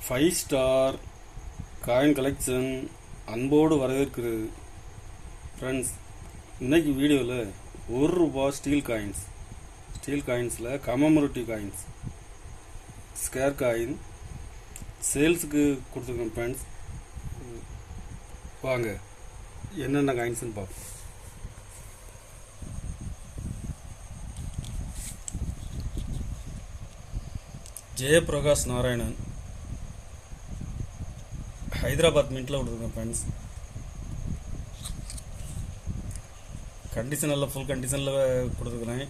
Five star coin collection அன்போடு வரவேற்கிறது. Friends, இன்னைக்கு வீடியோவில் ₹1 ஸ்டீல் காயின்ஸில் கமமரேட்டிவ் காயின்ஸ் ஸ்கேர் காயின் சேல்ஸுக்கு கொடுத்துருக்கோம். ஃப்ரெண்ட்ஸ், வாங்க என்னென்ன காயின்ஸ்னு பார்ப்போம். ஜெயபிரகாஷ் நாராயணன் ஹைதராபாத் மின்ட்டில் கொடுத்துருக்கேன். ஃப்ரெண்ட்ஸ், கண்டிஷனில் ஃபுல் கண்டிஷனில் கொடுத்துருக்குறேன்.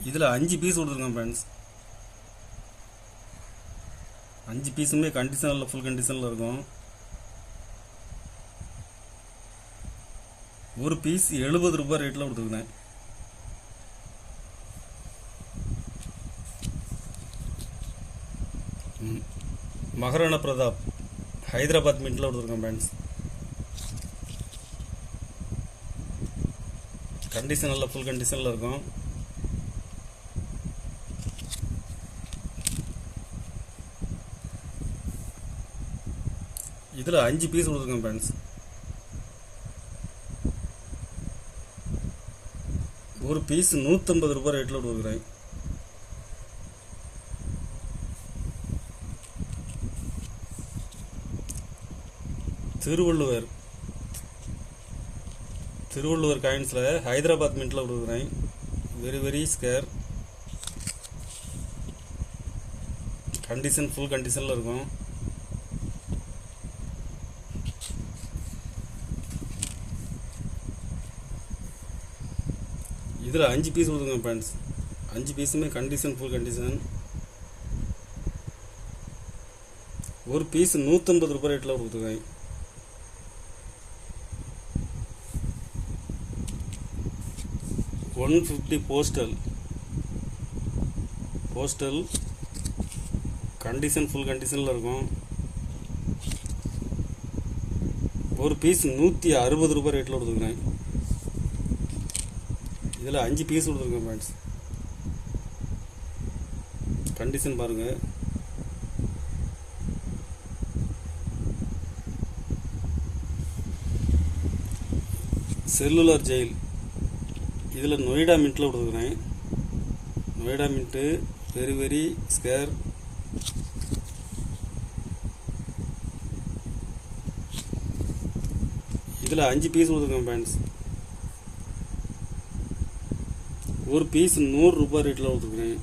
இதில் 5 பீஸ் கொடுத்துருக்கேன். ஃப்ரெண்ட்ஸ், 5 பீஸுமே கண்டிஷனில் ஃபுல் கண்டிஷனில் இருக்கும். ஒரு பீஸ் ₹70 ரேட்டில் கொடுத்துருக்குறேன். மகாராணா பிரதாப் ஹைதராபாத் மின்ட்டில் கொடுத்துருக்கேன். ஃப்ரெண்ட்ஸ், கண்டிஷனில் ஃபுல் கண்டிஷனில் இருக்கும். இதில் 5 பீஸ் கொடுத்துருக்கேன். ஃப்ரெண்ட்ஸ், ஒரு பீஸ் ₹150 ரேட்டில் கொடுக்குறேன். திருவள்ளுவர் காயின்ஸில் ஹைதராபாத் மின்ட்டில் கொடுக்குறேன். வெரி ஸ்கேர், கண்டிஷன் ஃபுல் கண்டிஷனில் இருக்கும். இதில் 5 பீஸ் கொடுத்துருங்க. ஃப்ரெண்ட்ஸ், 5 பீஸுமே கண்டிஷன் ஃபுல் கண்டிஷன். ஒரு பீஸ் ₹150 ரேட்டில் கொடுத்துருக்கேன். $150 போஸ்டல் கண்டிஷன் ஃபுல் கண்டிஷனில் இருக்கும். ஒரு பீஸ் ₹160 ரேட்டில் கொடுத்துருக்குறேன். இதில் 5 பீஸ் கொடுத்துருக்கேன். ஃப்ரெண்ட்ஸ், கண்டிஷன் பாருங்கள். செல்லுலார் ஜெயில் இதில் நொய்டா மின்ட்டில் கொடுத்துருக்குறேன். Noida mint very scarce. இதில் 5 பீஸ் கொடுத்துருக்கேன். ஃப்ரெண்ட்ஸ், ஒரு பீஸ் ₹100 ரேட்டில் கொடுத்துருக்குறேன்.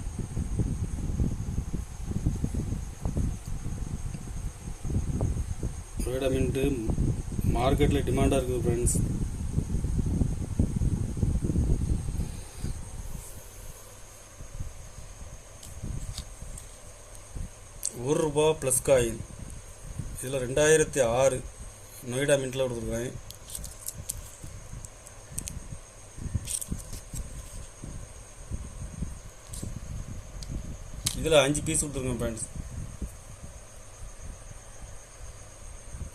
நொய்டா மின்ட்டு மார்க்கெட்டில் டிமாண்டாக இருக்குது. ஃப்ரெண்ட்ஸ், ₹1 ப்ளஸ் காயின் இதில் 2006 நொய்டா மின்ட்டில் கொடுத்துருக்குறேன். இதில் 5 பீஸ் கொடுத்துருக்கேன். ஃப்ரெண்ட்ஸ்,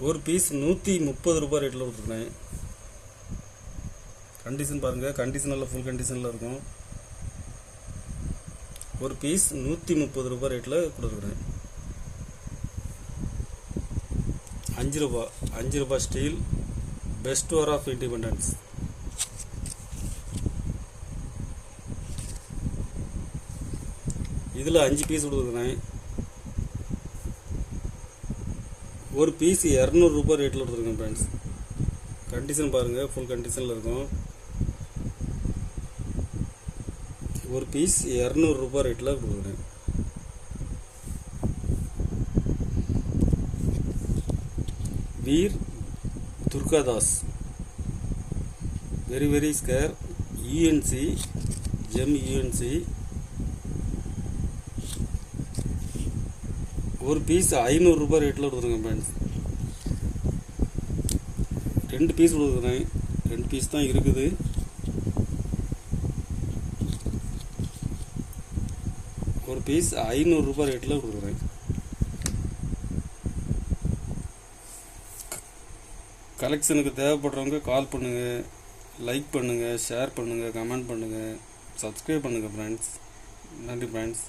ஒரு பீஸ் ₹130 ரேட்டில் கொடுத்துருக்கேன். கண்டிஷன் பாருங்கள், கண்டிஷனில் ஃபுல் கண்டிஷனில் இருக்கும். ஒரு பீஸ் ₹130 ரேட்டில் கொடுத்துருக்குறேன். ₹5 steel first war of independence. இதில் 5 பீஸ் கொடுத்துருக்குறேன். ஒரு பீஸ் ₹200 ரேட்டில் கொடுத்துருக்கேன். ஃப்ரெண்ட்ஸ், கண்டிஷன் பாருங்கள், ஃபுல் கண்டிஷனில் இருக்கும். ஒரு பீஸ் ₹200 ரேட்டில் கொடுக்குறேன். Veer Durgadas very scarce UNC gem UNC. ஒரு பீஸ் ₹500 ரேட்டில் கொடுத்துருங்க. ஃப்ரெண்ட்ஸ், 2 பீஸ் கொடுக்குறேன். 2 பீஸ் தான் இருக்குது. ஒரு பீஸ் ₹500 ரேட்டில் கொடுக்குறேன். கலெக்ஷனுக்கு தேவைப்படுறவங்க கால் பண்ணுங்கள். லைக் பண்ணுங்கள், ஷேர் பண்ணுங்கள், கமெண்ட் பண்ணுங்கள், சப்ஸ்கிரைப் பண்ணுங்கள் ஃப்ரெண்ட்ஸ். நன்றி ஃப்ரெண்ட்ஸ்.